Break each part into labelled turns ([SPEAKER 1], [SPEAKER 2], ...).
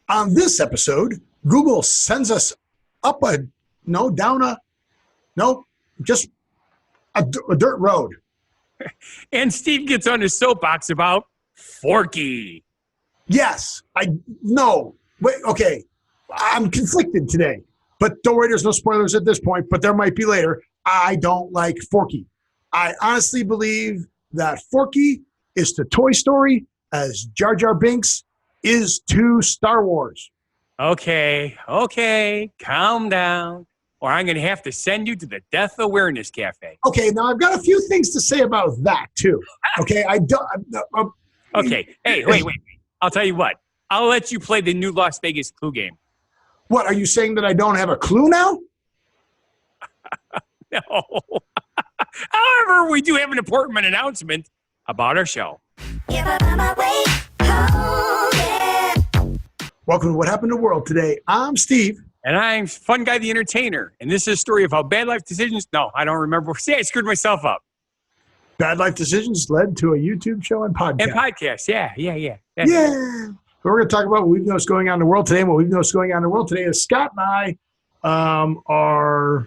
[SPEAKER 1] On this episode, Google sends us up just a dirt road.
[SPEAKER 2] And Steve gets on his soapbox about Forky.
[SPEAKER 1] Yes, okay. I'm conflicted today, but don't worry, there's no spoilers at this point, but there might be later. I don't like Forky. I honestly believe that Forky is to Toy Story as Jar Jar Binks is to Star Wars.
[SPEAKER 2] Okay, calm down, or I'm going to have to send you to the Death Awareness Cafe.
[SPEAKER 1] Okay, now I've got a few things to say about that, too. Okay,
[SPEAKER 2] Okay, hey, wait. I'll tell you what. I'll let you play the new Las Vegas clue game.
[SPEAKER 1] What, are you saying that I don't have a clue now?
[SPEAKER 2] No. However, we do have an important announcement about our show.
[SPEAKER 1] Welcome to What Happened to the World Today. I'm Steve.
[SPEAKER 2] And I'm Fun Guy the Entertainer. And this is a story of how bad life decisions... No, I don't remember. See, I screwed myself up.
[SPEAKER 1] Bad life decisions led to a YouTube show and podcast.
[SPEAKER 2] And podcast, yeah.
[SPEAKER 1] Yeah. So we're going to talk about what we've noticed going on in the world today. And what we've noticed going on in the world today is Scott and I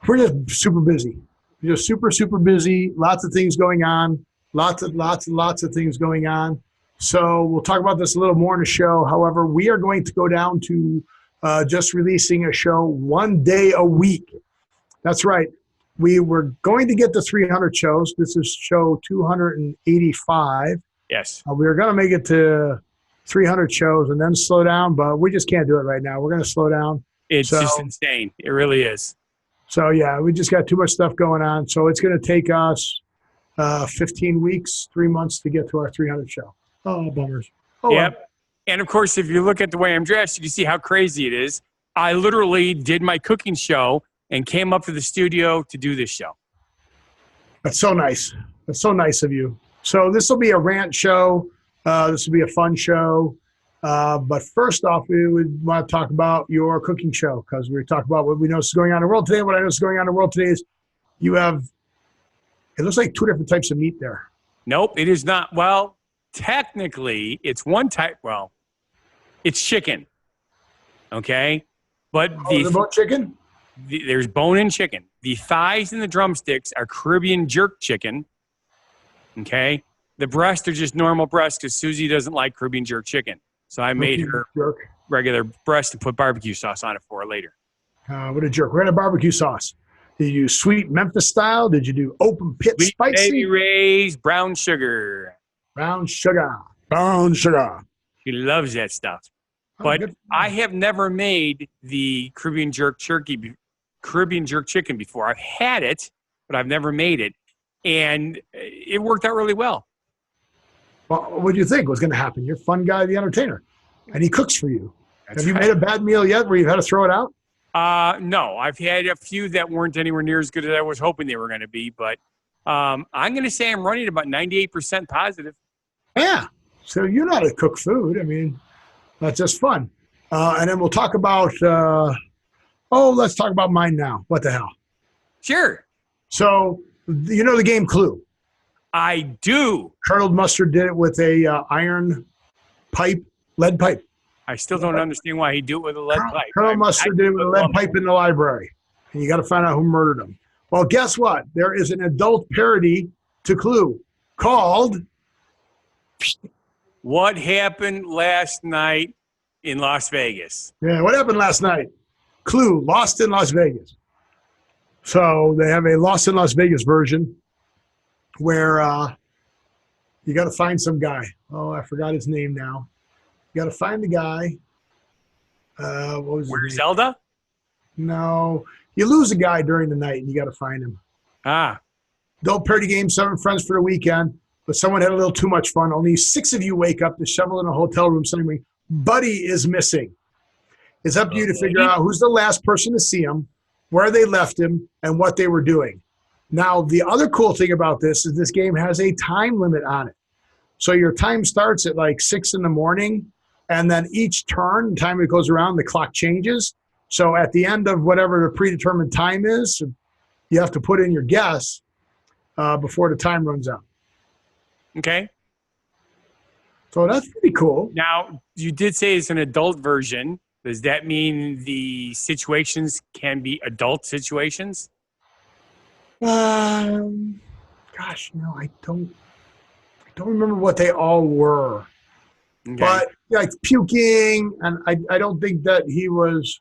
[SPEAKER 1] we're just super busy. We're just super busy. Lots of things going on. Lots of things going on. So we'll talk about this a little more in the show. However, we are going to go down to just releasing a show one day a week. That's right. We were going to get to 300 shows. This is show 285.
[SPEAKER 2] Yes.
[SPEAKER 1] We were going to make it to 300 shows and then slow down, but we just can't do it right now. We're going to slow down.
[SPEAKER 2] It's just insane. It really is.
[SPEAKER 1] So, yeah, we just got too much stuff going on. So it's going to take us 15 weeks, 3 months to get to our 300 show. Oh, bummers. Oh,
[SPEAKER 2] yep. Well. And, of course, if you look at the way I'm dressed, you can see how crazy it is. I literally did my cooking show and came up to the studio to do this show.
[SPEAKER 1] That's so nice. That's so nice of you. So this will be a rant show. This will be a fun show. But first off, we would want to talk about your cooking show because we talk about what we know is going on in the world today. What I know is going on in the world today is you have, it looks like 2 different types of meat there.
[SPEAKER 2] Nope, it is not. Well, technically, it's one type. Well, it's chicken. Okay? But
[SPEAKER 1] the bone chicken?
[SPEAKER 2] There's bone-in chicken. The thighs and the drumsticks are Caribbean jerk chicken. Okay? The breasts are just normal breasts because Susie doesn't like Caribbean jerk chicken. So I made her regular breast and put barbecue sauce on it for her later.
[SPEAKER 1] What a jerk. We're going to barbecue sauce. Did you do sweet Memphis style? Did you do open pit
[SPEAKER 2] sweet
[SPEAKER 1] spicy?
[SPEAKER 2] Baby Ray's brown sugar.
[SPEAKER 1] Brown sugar.
[SPEAKER 2] She loves that stuff. But I have never made the Caribbean jerk chicken before. I've had it, but I've never made it. And it worked out really well.
[SPEAKER 1] Well, what do you think was going to happen? You're Fun Guy the Entertainer, and he cooks for you. Have you made a bad meal yet where you've had to throw it out?
[SPEAKER 2] No. I've had a few that weren't anywhere near as good as I was hoping they were going to be. But I'm going to say I'm running about 98% positive.
[SPEAKER 1] Yeah. So you know how to cook food. I mean, that's just fun. And then we'll talk about, let's talk about mine now. What the hell?
[SPEAKER 2] Sure.
[SPEAKER 1] So you know the game Clue?
[SPEAKER 2] I do.
[SPEAKER 1] Colonel Mustard did it with a lead pipe.
[SPEAKER 2] I still don't understand why he do it with a lead pipe.
[SPEAKER 1] Colonel Mustard did it with a lead pipe in the library. And you got to find out who murdered him. Well, guess what? There is an adult parody to Clue called
[SPEAKER 2] What Happened Last Night in Las Vegas.
[SPEAKER 1] Yeah, what happened last night? Clue, Lost in Las Vegas. So they have a Lost in Las Vegas version where you got to find some guy. Oh, I forgot his name now. You got to find the guy. What was his name?
[SPEAKER 2] Zelda?
[SPEAKER 1] No. You lose a guy during the night and you got to find him. Adult party game, 7 friends for the weekend, but someone had a little too much fun. Only 6 of you wake up to shovel in a hotel room suddenly. Buddy is missing. It's up to you to figure out who's the last person to see him, where they left him, and what they were doing. Now, the other cool thing about this is this game has a time limit on it. So your time starts at like 6 in the morning, and then each turn, the time it goes around, the clock changes. So at the end of whatever the predetermined time is, you have to put in your guess before the time runs out.
[SPEAKER 2] Okay.
[SPEAKER 1] So that's pretty cool.
[SPEAKER 2] Now, you did say it's an adult version. Does that mean the situations can be adult situations?
[SPEAKER 1] Gosh, no, I don't remember what they all were. Okay. But like puking, and I don't think that he was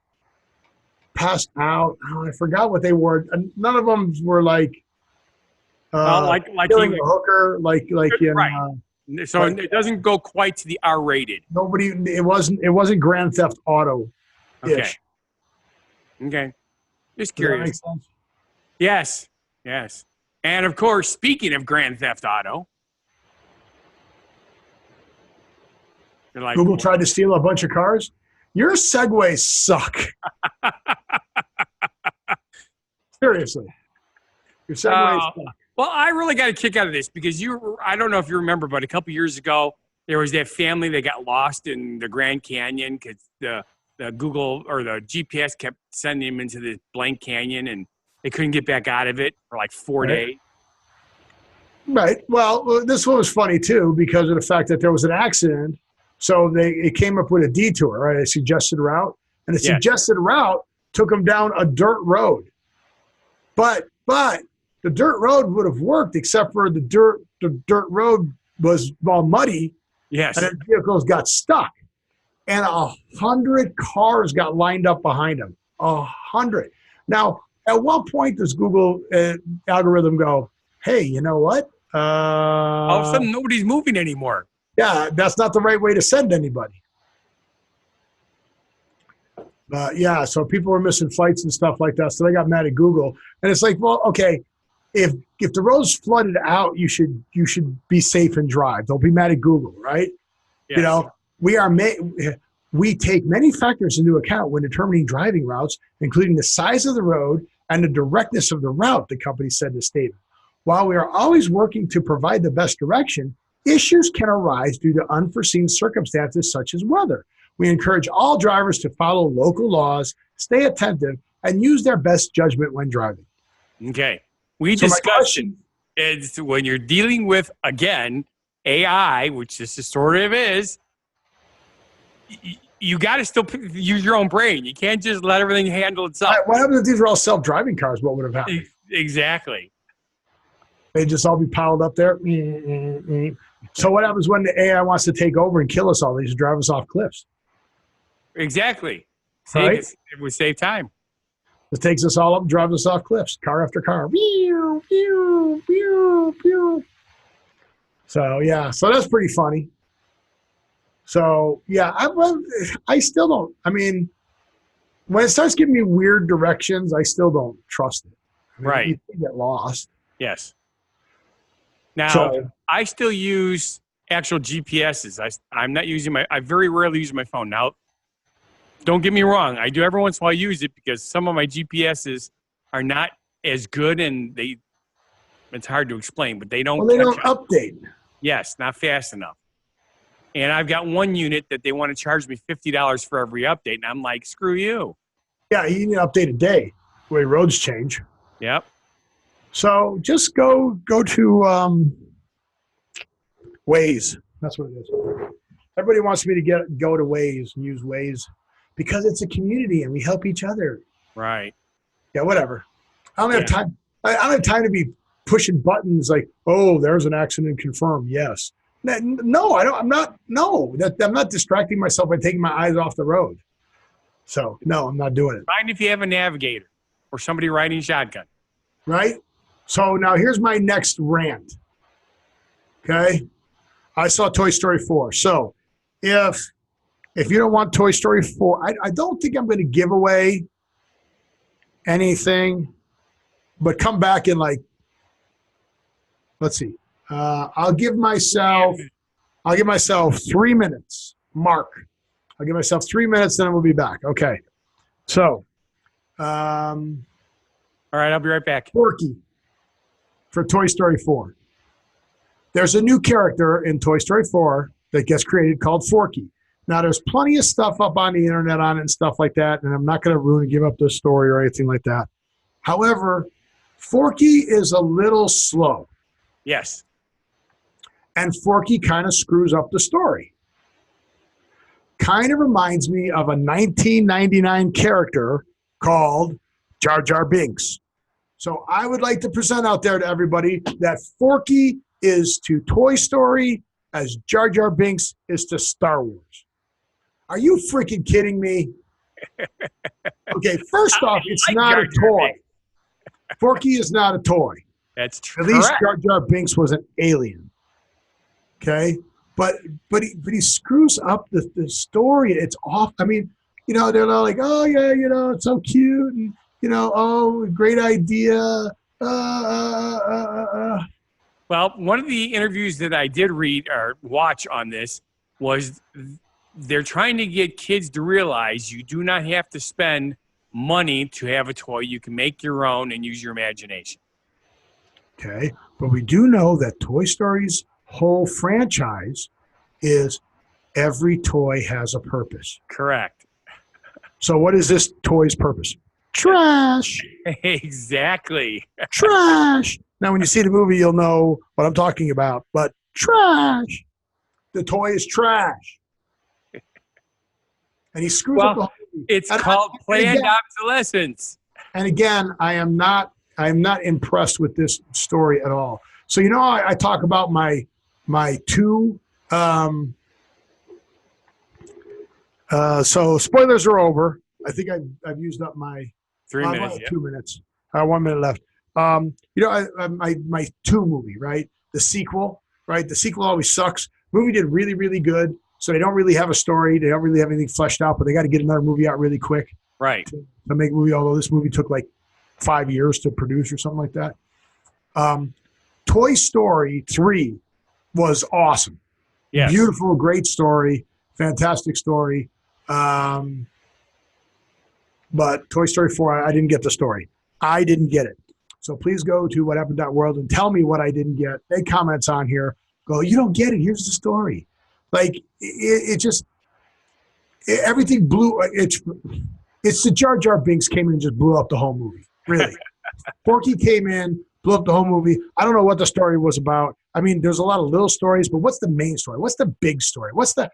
[SPEAKER 1] passed out. Oh, I forgot what they were. And none of them were like killing a hooker, like in.
[SPEAKER 2] Right. So it doesn't go quite to the R-rated.
[SPEAKER 1] It wasn't Grand Theft Auto.
[SPEAKER 2] Okay. Just curious.
[SPEAKER 1] Does that make sense?
[SPEAKER 2] Yes. And of course, speaking of Grand Theft Auto, like,
[SPEAKER 1] Google tried to steal a bunch of cars. Your segues suck. Seriously. Your segues suck.
[SPEAKER 2] Well, I really got a kick out of this because I don't know if you remember, but a couple years ago, there was that family that got lost in the Grand Canyon because the Google or the GPS kept sending them into the blank canyon and they couldn't get back out of it for like 4 days.
[SPEAKER 1] Right. Well, this one was funny too because of the fact that there was an accident. So it came up with a detour, right? A suggested route. And the suggested route took them down a dirt road. But the dirt road would have worked except for the dirt road was all muddy.
[SPEAKER 2] Yes.
[SPEAKER 1] And the vehicles got stuck. And 100 cars got lined up behind them. 100. Now, at what point does Google algorithm go, hey, you know what?
[SPEAKER 2] All of a sudden, nobody's moving anymore.
[SPEAKER 1] Yeah, that's not the right way to send anybody. So people were missing flights and stuff like that. So they got mad at Google. And it's like, well, okay, if the road's flooded out, you should be safe and drive. Don't be mad at Google, right? Yes. You know, we take many factors into account when determining driving routes, including the size of the road and the directness of the route, the company said in a statement. While we are always working to provide the best direction, issues can arise due to unforeseen circumstances such as weather. We encourage all drivers to follow local laws, stay attentive, and use their best judgment when driving.
[SPEAKER 2] Okay. We discussed it's when you're dealing with, again, AI, which this sort of is, you got to still use your own brain. You can't just let everything handle itself.
[SPEAKER 1] What happens if these were all self-driving cars? What would have happened?
[SPEAKER 2] Exactly.
[SPEAKER 1] They'd just all be piled up there. So what happens when the AI wants to take over and kill us all? They just drive us off cliffs.
[SPEAKER 2] Exactly.
[SPEAKER 1] Right?
[SPEAKER 2] It would save time.
[SPEAKER 1] It takes us all up and drives us off cliffs, car after car. So, yeah. So that's pretty funny. So, yeah. I still don't. I mean, when it starts giving me weird directions, I still don't trust it. I mean,
[SPEAKER 2] right.
[SPEAKER 1] You can get lost.
[SPEAKER 2] Yes. Now, I still use actual GPSs. I'm not using I very rarely use my phone. Now, don't get me wrong. I do every once in a while use it because some of my GPSs are not as good and it's hard to explain, but they don't
[SPEAKER 1] update.
[SPEAKER 2] Yes, not fast enough. And I've got one unit that they want to charge me $50 for every update. And I'm like, screw you.
[SPEAKER 1] Yeah, you need to update a day the way roads change.
[SPEAKER 2] Yep.
[SPEAKER 1] So just go to Waze. That's what it is. Everybody wants me to go to Waze and use Waze because it's a community and we help each other.
[SPEAKER 2] Right.
[SPEAKER 1] Yeah, whatever. I don't have time. I don't have time to be pushing buttons like, oh, there's an accident confirmed. Yes. No, I don't. I'm not. No, I'm not distracting myself by taking my eyes off the road. So no, I'm not doing it.
[SPEAKER 2] Mind if you have a navigator or somebody riding shotgun.
[SPEAKER 1] Right. So now here's my next rant. Okay. I saw Toy Story 4. So if you don't want Toy Story 4, I don't think I'm going to give away anything, but come back in like, let's see. I'll give myself 3 minutes. Mark. I'll give myself 3 minutes, then we'll be back. Okay. So,
[SPEAKER 2] all right, I'll be right back.
[SPEAKER 1] Forky for Toy Story 4. There's a new character in Toy Story 4 that gets created called Forky. Now, there's plenty of stuff up on the internet on it and stuff like that, and I'm not going to ruin and give up the story or anything like that. However, Forky is a little slow.
[SPEAKER 2] Yes.
[SPEAKER 1] and Forky kind of screws up the story. Kind of reminds me of a 1999 character called Jar Jar Binks. So I would like to present out there to everybody that Forky is to Toy Story as Jar Jar Binks is to Star Wars. Are you freaking kidding me? Okay, first off, it's not a toy. Forky is not a toy.
[SPEAKER 2] That's true.
[SPEAKER 1] At least Jar Jar Binks was an alien. Okay? But he screws up the story. It's off. I mean, you know, they're like, oh, yeah, you know, it's so cute. And, you know, oh, great idea. Well,
[SPEAKER 2] one of the interviews that I did read or watch on this was they're trying to get kids to realize you do not have to spend money to have a toy. You can make your own and use your imagination.
[SPEAKER 1] Okay. But we do know that Toy Story's whole franchise is every toy has a purpose.
[SPEAKER 2] Correct.
[SPEAKER 1] So what is this toy's purpose? Trash.
[SPEAKER 2] Exactly.
[SPEAKER 1] Trash. Now, when you see the movie, you'll know what I'm talking about. But trash. The toy is trash. And he screws up the whole movie.
[SPEAKER 2] It's called planned obsolescence.
[SPEAKER 1] And again, I am not impressed with this story at all. So, you know, I talk about my two. So spoilers are over. I think I've used up my
[SPEAKER 2] 3 minutes.
[SPEAKER 1] 2 minutes. 1 minute left. You know, my two movie, right? The sequel, right? The sequel always sucks. Movie did really, really good. So they don't really have a story. They don't really have anything fleshed out, but they got to get another movie out really quick.
[SPEAKER 2] Right.
[SPEAKER 1] To make a movie, although this movie took like 5 years to produce or something like that. Toy Story 3 was awesome.
[SPEAKER 2] Yes.
[SPEAKER 1] Beautiful, great story, fantastic story. But Toy Story 4, I didn't get the story. I didn't get it. So please go to whathappened.world and tell me what I didn't get. Make comments on here. Go, you don't get it. Here's the story. Like, everything blew. It's the Jar Jar Binks came in and just blew up the whole movie. Really. Forky came in, blew up the whole movie. I don't know what the story was about. I mean, there's a lot of little stories, but what's the main story? What's the big story? What's the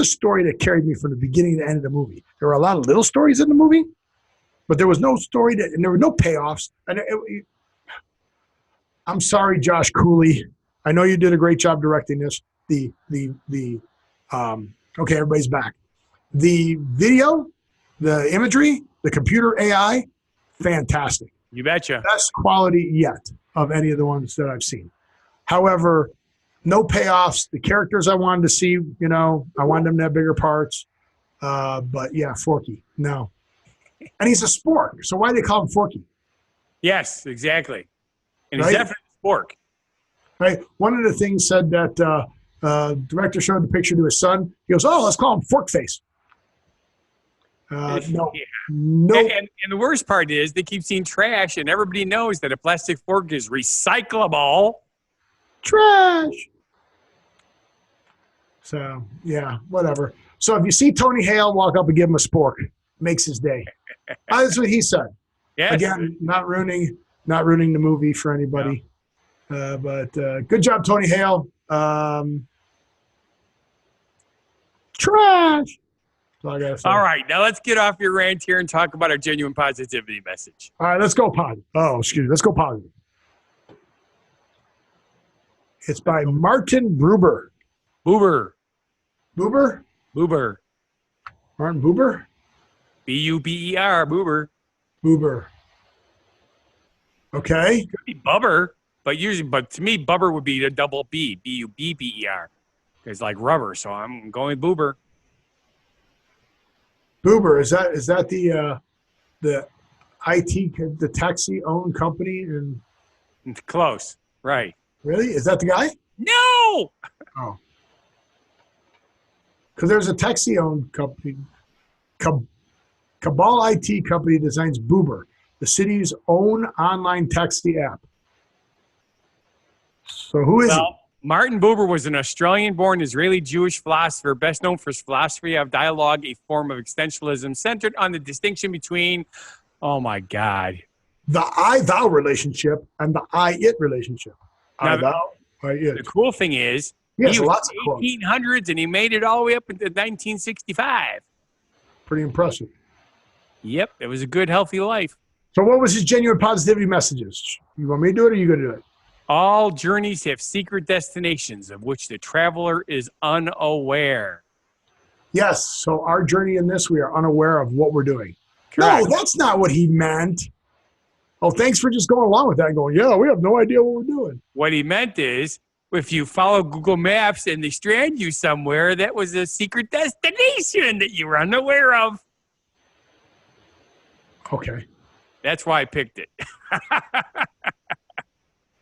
[SPEAKER 1] story that carried me from the beginning to the end of the movie? There were a lot of little stories in the movie, but there was no story and there were no payoffs. And I'm sorry, Josh Cooley. I know you did a great job directing this. Okay, everybody's back. The video, the imagery, the computer AI, fantastic.
[SPEAKER 2] You betcha.
[SPEAKER 1] Best quality yet of any of the ones that I've seen. However, no payoffs. The characters I wanted to see, you know, I wanted them to have bigger parts. But yeah, Forky, no. And he's a spork, so why do they call him Forky?
[SPEAKER 2] Yes, exactly. And
[SPEAKER 1] right?
[SPEAKER 2] He's definitely a spork.
[SPEAKER 1] Right. One of the things said that director showed the picture to his son. He goes, "Oh, let's call him Fork Face." No.
[SPEAKER 2] Yeah.
[SPEAKER 1] No.
[SPEAKER 2] And the worst part is they keep seeing trash, and everybody knows that a plastic fork is recyclable.
[SPEAKER 1] Trash. So, yeah, whatever. So if you see Tony Hale walk up and give him a spork, makes his day. That's what he said.
[SPEAKER 2] Yes.
[SPEAKER 1] Again, not ruining the movie for anybody. No. But good job, Tony Hale. Trash. That's all I gotta say.
[SPEAKER 2] All right, now let's get off your rant here and talk about our genuine positivity message.
[SPEAKER 1] All right, let's go positive. Oh, excuse me. Let's go positive. It's by Martin Buber.
[SPEAKER 2] Buber.
[SPEAKER 1] Buber?
[SPEAKER 2] Buber.
[SPEAKER 1] Martin Buber?
[SPEAKER 2] B-U-B-E-R, Buber.
[SPEAKER 1] Buber. Okay.
[SPEAKER 2] Could be Bubber, but to me, Bubber would be a double B, B-U-B-B-E-R. It's like rubber, so I'm going with Buber.
[SPEAKER 1] Buber, is that the IT, the taxi-owned company? And
[SPEAKER 2] Close, right.
[SPEAKER 1] Really? Is that the guy?
[SPEAKER 2] No!
[SPEAKER 1] Oh. Because there's a taxi-owned company. Cabal IT company designs Buber, the city's own online taxi app. So who is it?
[SPEAKER 2] Martin Buber was an Australian-born Israeli-Jewish philosopher, best known for his philosophy of dialogue, a form of existentialism centered on the distinction between, oh my God,
[SPEAKER 1] the I-thou relationship and the I-it relationship. I-thou.
[SPEAKER 2] The cool thing is, he was
[SPEAKER 1] lots
[SPEAKER 2] in the 1800s, and he made it all the way up into 1965.
[SPEAKER 1] Pretty impressive.
[SPEAKER 2] Yep, it was a good, healthy life.
[SPEAKER 1] So what was his genuine positivity messages? You want me to do it, or are you going to do it?
[SPEAKER 2] All journeys have secret destinations of which the traveler is unaware.
[SPEAKER 1] Yes, so our journey in this, we are unaware of what we're doing.
[SPEAKER 2] Correct.
[SPEAKER 1] No, that's not what he meant. Oh, thanks for just going along with that and going, yeah, we have no idea what we're doing.
[SPEAKER 2] What he meant is, if you follow Google Maps and they strand you somewhere, that was a secret destination that you were unaware of.
[SPEAKER 1] Okay.
[SPEAKER 2] That's why I picked it.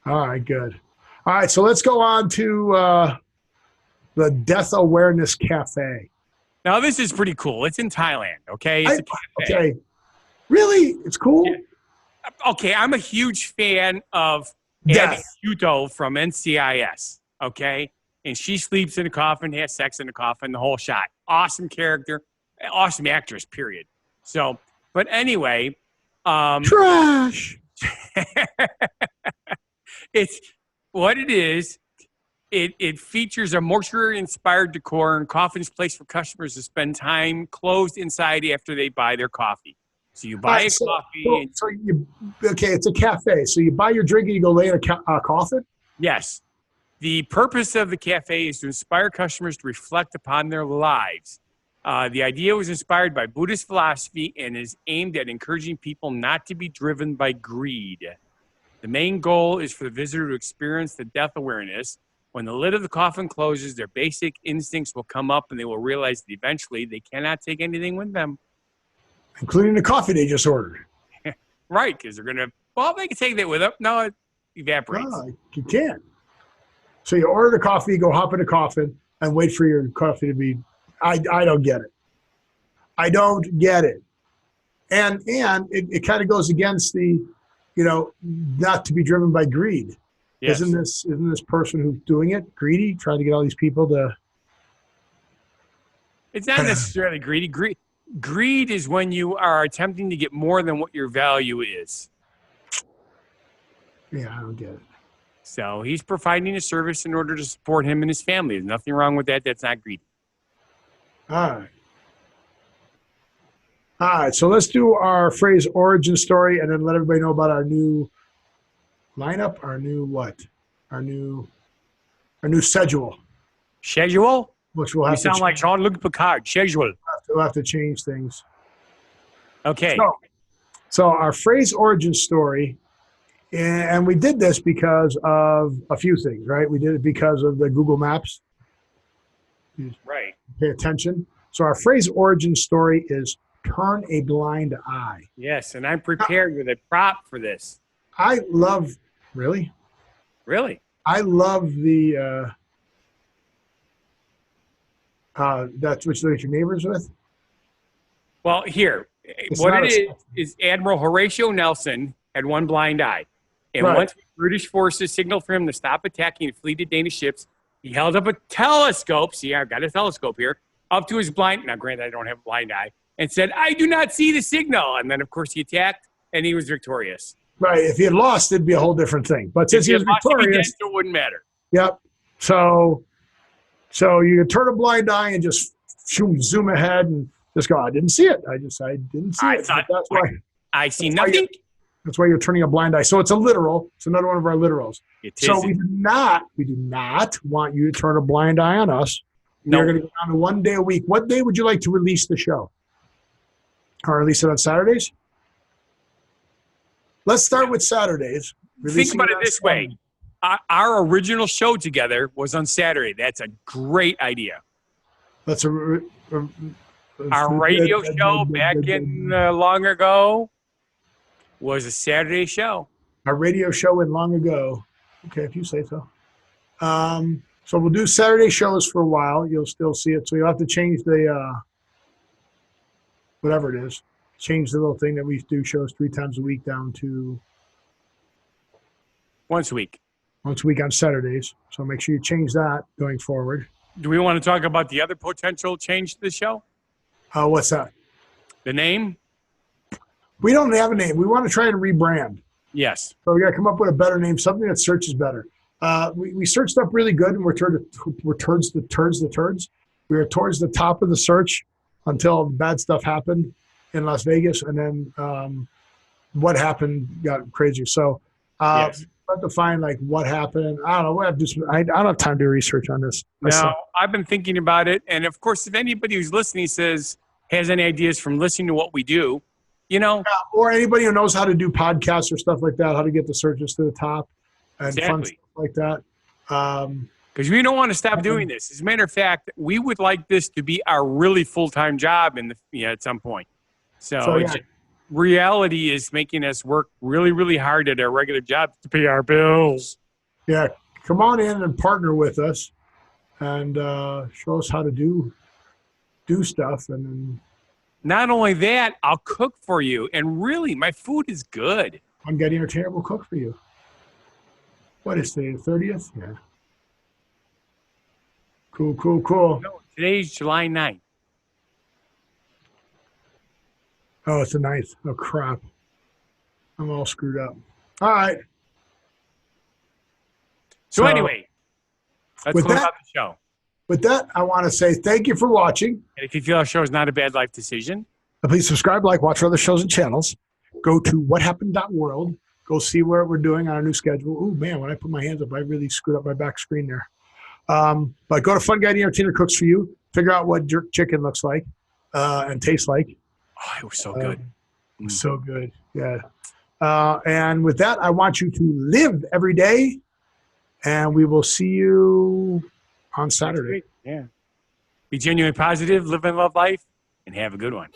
[SPEAKER 1] All right, good. All right, so let's go on to the Death Awareness Cafe.
[SPEAKER 2] Now, this is pretty cool. It's in Thailand, okay? It's a cafe.
[SPEAKER 1] Okay. Really? It's cool?
[SPEAKER 2] Yeah. Okay, I'm a huge fan of Abby Sciuto from NCIS, okay? And she sleeps in a coffin, has sex in a coffin, the whole shot. Awesome character, awesome actress, period. So, but anyway.
[SPEAKER 1] Trash!
[SPEAKER 2] It's what it is. It features a mortuary-inspired decor and coffins placed for customers to spend time closed inside after they buy their coffee. So you buy coffee.
[SPEAKER 1] Okay, it's a cafe. So you buy your drink and you go lay in a coffin?
[SPEAKER 2] Yes. The purpose of the cafe is to inspire customers to reflect upon their lives. The idea was inspired by Buddhist philosophy and is aimed at encouraging people not to be driven by greed. The main goal is for the visitor to experience the death awareness. When the lid of the coffin closes, their basic instincts will come up and they will realize that eventually they cannot take anything with them.
[SPEAKER 1] Including the coffee they just ordered.
[SPEAKER 2] Right, because they're going to, they can take that with them. No, it evaporates.
[SPEAKER 1] No, you can't. So you order the coffee, you go hop in a coffin, and wait for your coffee to be, I don't get it. I don't get it. And it kind of goes against the, not to be driven by greed. Yes. Isn't this person who's doing it greedy, trying to get all these people to?
[SPEAKER 2] It's not necessarily greedy. Greed is when you are attempting to get more than what your value is.
[SPEAKER 1] Yeah, I don't get it.
[SPEAKER 2] So he's providing a service in order to support him and his family. There's nothing wrong with that. That's not greedy.
[SPEAKER 1] All right. So let's do our phrase origin story and then let everybody know about our new lineup, our new schedule.
[SPEAKER 2] Schedule?
[SPEAKER 1] Which we'll have
[SPEAKER 2] you sound like Jean-Luc Picard. Schedule.
[SPEAKER 1] We'll have to change things.
[SPEAKER 2] Okay.
[SPEAKER 1] So our phrase origin story, and we did this because of a few things, right? We did it because of the Google Maps.
[SPEAKER 2] Right.
[SPEAKER 1] Pay attention. So our phrase origin story is turn a blind eye.
[SPEAKER 2] Yes, and I'm prepared with a prop for this.
[SPEAKER 1] I love, really?
[SPEAKER 2] Really?
[SPEAKER 1] I love the, that's what your neighbors with?
[SPEAKER 2] Well, here, what it is Admiral Horatio Nelson had one blind eye. And once British forces signaled for him to stop attacking and flee to Danish ships, he held up a telescope. See, I've got a telescope here, up to his blind. Now, granted, I don't have a blind eye. And said, I do not see the signal. And then, of course, he attacked, and he was victorious.
[SPEAKER 1] Right. If he had lost, it'd be a whole different thing. But since he was victorious,
[SPEAKER 2] it wouldn't matter.
[SPEAKER 1] Yep. So you can turn a blind eye and just zoom ahead and just go, I didn't see it. I didn't see it. That's why
[SPEAKER 2] I see nothing.
[SPEAKER 1] That's why you're turning a blind eye. So it's a literal. It's another one of our literals. So we do not want you to turn a blind eye on us. No. We're going to go down to 1 day a week. What day would you like to release the show? Or release it on Saturdays? Let's start with Saturdays.
[SPEAKER 2] Think about it this way. Our original show together was on Saturday. That's a great idea.
[SPEAKER 1] That's
[SPEAKER 2] our radio show back in long ago was a Saturday show.
[SPEAKER 1] Our radio show in long ago. Okay, if you say so. So we'll do Saturday shows for a while. You'll still see it. So you'll have to change the whatever it is. Change the little thing that we do shows 3 times a week down to
[SPEAKER 2] once a week.
[SPEAKER 1] Once a week on Saturdays. So make sure you change that going forward.
[SPEAKER 2] Do we want to talk about the other potential change to the show?
[SPEAKER 1] What's that?
[SPEAKER 2] The name?
[SPEAKER 1] We don't have a name. We want to try and rebrand.
[SPEAKER 2] Yes.
[SPEAKER 1] So we got to come up with a better name, something that searches better. We searched up really good, and we're towards the turds. We were towards the top of the search until bad stuff happened in Las Vegas, and then what happened got crazy. So
[SPEAKER 2] yes.
[SPEAKER 1] we have to find like what happened. I don't know. I don't have time to do research on this.
[SPEAKER 2] No, I've been thinking about it, and of course, if anybody who's listening has any ideas from listening to what we do,
[SPEAKER 1] or anybody who knows how to do podcasts or stuff like that, how to get the searches to the top, and fun stuff like that.
[SPEAKER 2] Because we don't want to stop doing this. As a matter of fact, we would like this to be our really full-time job at some point. So reality is making us work really, really hard at our regular jobs to pay our bills.
[SPEAKER 1] Yeah, come on in and partner with us, and show us how to do stuff. And then,
[SPEAKER 2] not only that, I'll cook for you. And really, my food is good.
[SPEAKER 1] I'm getting a terrible cook for you. What is today, the 30th? Yeah. Cool.
[SPEAKER 2] No, today's July 9th.
[SPEAKER 1] Oh, it's the 9th. Oh, crap. I'm all screwed up. All right.
[SPEAKER 2] So anyway, let's go about the show.
[SPEAKER 1] With that, I want to say thank you for watching.
[SPEAKER 2] And if you feel our show is not a bad life decision,
[SPEAKER 1] please subscribe, watch our other shows and channels. Go to whathappened.world. Go see what we're doing on our new schedule. Oh, man, when I put my hands up, I really screwed up my back screen there. But go to Fun Guy, the Entertainer Cooks for You. Figure out what jerk chicken looks like and tastes like.
[SPEAKER 2] Oh, it was so good.
[SPEAKER 1] So good, yeah. And with that, I want you to live every day, and we will see you on Saturday.
[SPEAKER 2] Yeah. Be genuinely positive, live and love life, and have a good one.